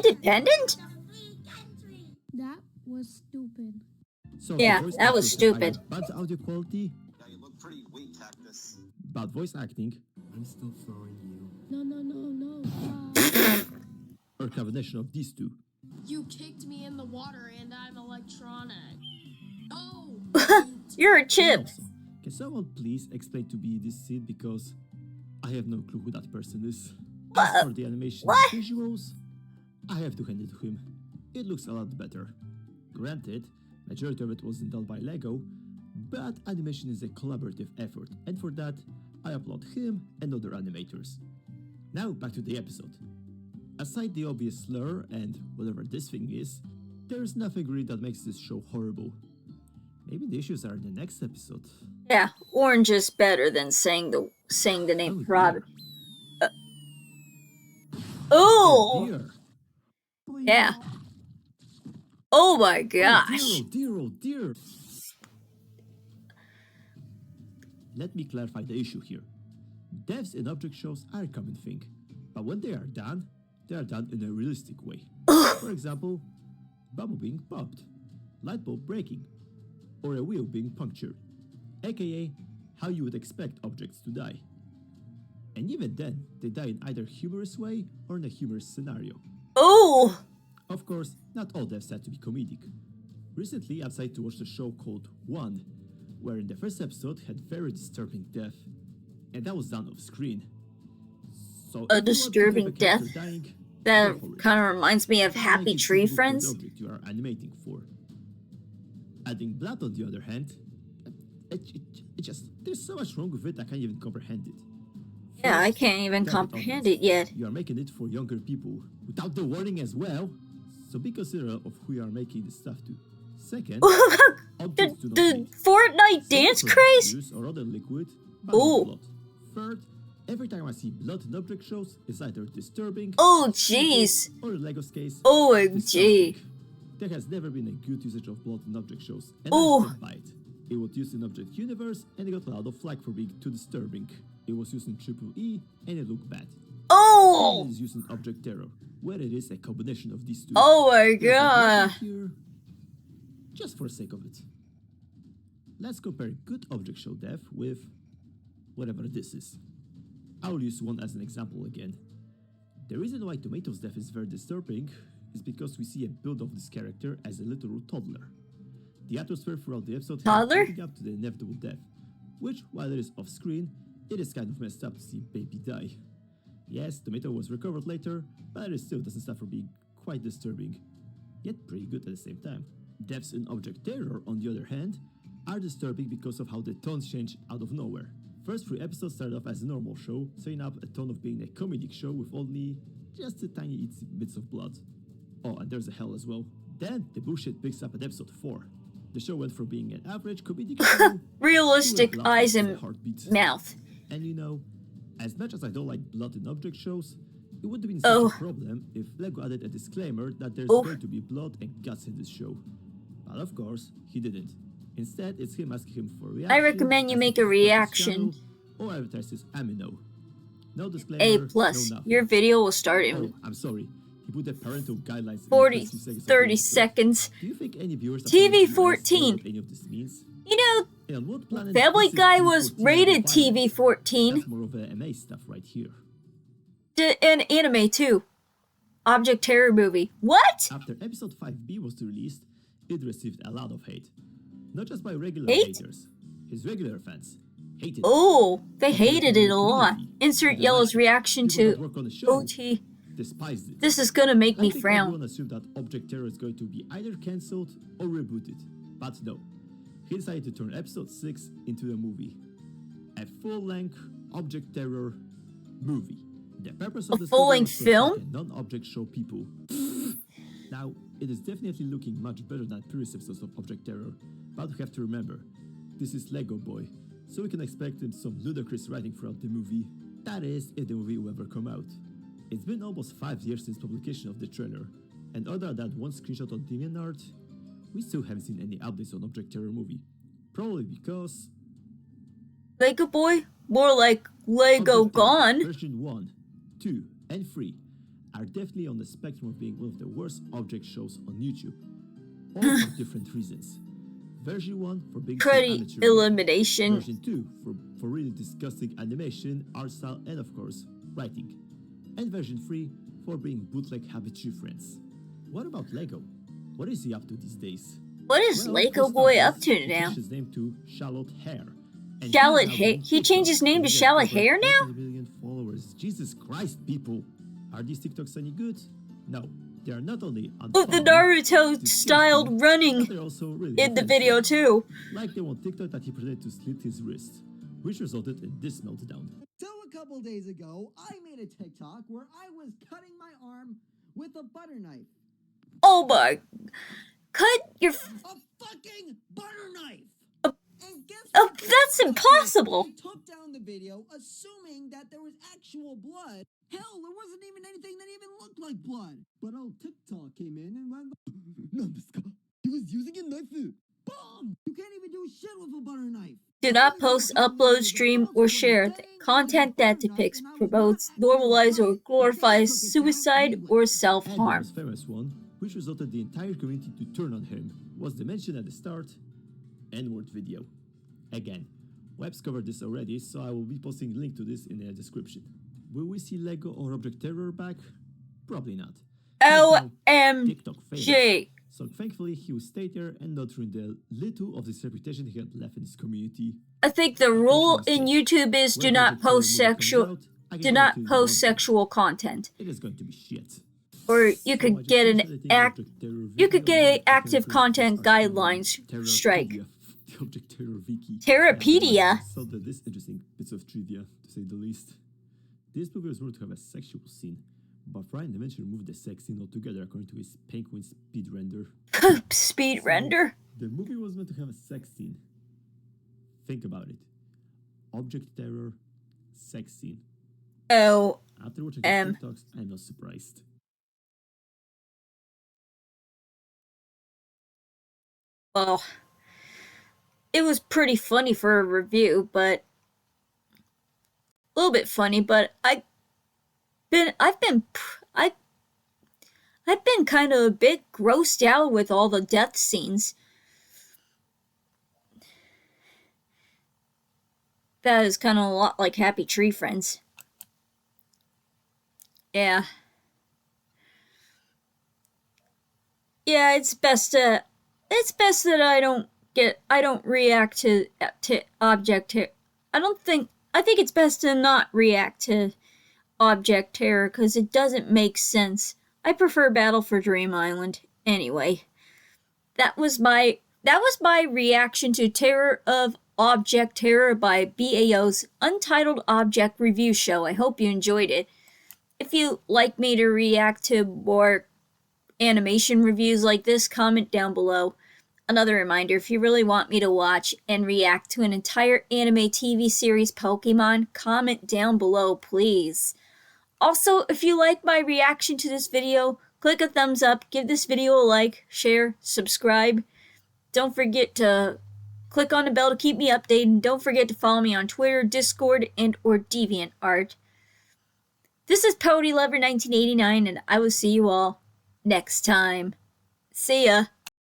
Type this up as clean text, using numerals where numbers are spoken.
Independent? That was stupid. So Yeah, the voice that was actors stupid. either bad audio quality, Yeah, you look pretty weak, Cactus. bad voice acting, I'm still throwing you. No. or a combination of these two. You kicked me in the water and I'm electronic. Oh! You're a chip. Also, can someone please explain to me this scene because I have no clue who that person is. As for the animation What? and visuals, I have to hand it to him. It looks a lot better. Granted, majority of it wasn't done by Lego, but animation is a collaborative effort, and for that, I applaud him and other animators. Now back to the episode. Aside the obvious slur and whatever this thing is, there's nothing really that makes this show horrible. Maybe the issues are in the next episode. Yeah, orange is better than saying the name product. Oh, dear. Please. yeah. Oh my Oh gosh. dear, oh dear. Let me clarify the issue here. Deaths in object shows are a common thing, but when they are done in a realistic way. For example, bubble being popped, light bulb breaking, or a wheel being punctured, aka how you would expect objects to die. And even then, they die in either humorous way or in a humorous scenario. Oh, Of course, not all deaths had to be comedic. Recently, I decided to watch the show called One, where in the first episode had very disturbing death, and that was done off screen. So if you want to disturbing have a character death? dying, that go for it. kind of reminds me of Try Happy making Tree people feel the Friends. object you are animating for. Adding blood, on the other hand, it just there's so much wrong with it I can't even comprehend it. Yeah, I First, can't even damn it, comprehend obvious. it yet. You are making it for younger people without the warning as well. So be considerate of who you are making this stuff to. Second, objects do not The bleed. Fortnite Same dance for craze? juice or other liquid, but Ooh. not blood. Third, every time I see blood in object shows, it's either disturbing, Oh jeez. or in Lego's case, OMG. disgusting. There has never been a good usage of blood in object shows, and Ooh. I stand by it. It was used in Object Universe, and it got a lot of flack for being too disturbing. It was used in Triple E, and it looked bad. Oh. And it is used in Object Terror, where it is a combination of these two. Oh my There's a god. difference here, just for the sake of it. Let's compare good object show death with whatever this is. I will use one as an example again. The reason why Tomato's death is very disturbing is because we see a build of this character as a literal toddler. The atmosphere throughout the episode Toddler? building up to the inevitable death, which, while it is off screen, it is kind of messed up to see baby die. Yes, Tomato was recovered later, but it still doesn't stop from being quite disturbing, yet pretty good at the same time. Deaths in Object Terror, on the other hand, are disturbing because of how the tones change out of nowhere. First 3 episodes started off as a normal show, setting up a tone of being a comedic show with only just a tiny itsy bits of blood. Oh, and there's a hell as well. Then the bullshit picks up at episode 4. The show went from being an average comedic show to Realistic a blood eyes with a and heartbeat. mouth. And you know, as much as I don't like blood in object shows, it would have been Oh. such a problem if Lego added a disclaimer that there's Oh. going to be blood and guts in this show. But of course, he didn't. Instead, it's him asking him for a reaction. I recommend you as make if a to his reaction. channel, or advertise his amino. No disclaimer, A no plus. nothing. Your video will start Oh, in I'm sorry. He put the parental guidelines in 40, the first few seconds of the 30 episode. seconds. Do you think any viewers are TV going to realize 14. what any of this means? You know, And on what planet Family is Guy TV was 14 rated on the TV Bible? 14. That's more of a MA stuff right here. And anime too. Object Terror movie. What? After episode 5B was released, it received a lot of hate. Not just by regular Hate? haters. His regular fans hated it. Oh, they hated it a lot. Community, Insert the Yellow's like, reaction people that to work on the show OT. despised it. This is gonna make me I think frown. everyone assumed that Object Terror is going to be either cancelled or rebooted. But no. He decided to turn episode 6 into a movie. A full-length Object Terror movie. The purpose of A this full-length story was to film? attack a non-object show people. Now, it is definitely looking much better than previous episodes of Object Terror, but we have to remember, this is Legoboy, so we can expect some ludicrous writing throughout the movie. That is, if the movie will ever come out. It's been almost 5 years since publication of the trailer, and other than that one screenshot on DeviantArt, we still haven't seen any updates on Object Terror movie. Probably because Legoboy? More like Lego Object Terror Gone. Version 1, 2, and 3 are definitely on the spectrum of being one of the worst object shows on YouTube, all for different reasons. Version 1 for being too Pretty amateur, elimination. version 2 for really disgusting animation, art style, and of course, writing. And version 3 for being bootleg habitual friends. What about Lego? What is he up to these days? What is Well, Legoboy up to he now? changed his name to Charlotte Hare. And Charlotte he's now Hare? doing He changed his TikTok, name to where he has Charlotte over Hare now? 80 million followers. Jesus Christ, people! Are these TikToks any good? No, they are not only Oh, the unfunny, Naruto-styled disgusting, running but they're also really in the offensive. video too. Like the one TikTok that he pretended to slit his wrist, which resulted in this meltdown. So a couple days ago, I made a TikTok where I was cutting my arm with a butter knife. Oh my! Cut your. A fucking butter knife! And guess Oh, what? that's impossible. I took down the video assuming that there was actual blood. Hell, there wasn't even anything that even looked like blood. But old TikTok came in and went, he was using a knife. Boom! You can't even do shit with a butter knife. Do not post, upload, stream, or share content that depicts, promotes, normalizes, or glorifies suicide or And the self-harm. most famous one, which resulted the entire community to turn on him, was the mention at the start, N-word video. Again, Webs covered this already, so I will be posting a link to this in the description. Will we see Lego or Object Terror back? Probably not. TikTok famous. OMG. So thankfully he will stay there and not ruin the little of this reputation he had left in his community. I think the rule in YouTube is do When not Object Terror post movie comes sexual out, I can do not guarantee you post one sexual content. thing, it is going to be shit. Or you So I could just get finished an editing act Object Terror you could video get on an the active Terror content Terror guidelines Terror strike. Trivia, the Object Terror Wiki. Terrapedia. So this interesting bits of trivia, to say the least. This movie was rumored to have a sexual scene, but Ryan eventually removed the sex scene altogether according to his Penguin speed render. Speed render. The movie was meant to have a sex scene. Think about it. Object Terror, sex scene. Oh, After watching the TikToks, I'm not surprised. well, it was pretty funny for a review, but a little bit funny. But I've been kind of a bit grossed out with all the death scenes. That is kind of a lot like Happy Tree Friends. Yeah. Yeah, it's best that I don't react to object terror. I think it's best to not react to object terror because it doesn't make sense. I prefer Battle for Dream Island anyway. That was my reaction to Terror of Object Terror by BAO's Untitled Object Review Show. I hope you enjoyed it. If you like me to react to more animation reviews like this, comment down below. Another reminder, if you really want me to watch and react to an entire anime TV series Pokemon, comment down below, please. Also, if you like my reaction to this video, click a thumbs up, give this video a like, share, subscribe. Don't forget to click on the bell to keep me updated, and don't forget to follow me on Twitter, Discord, and or DeviantArt. This is Ponylover1989, and I will see you all next time. See ya!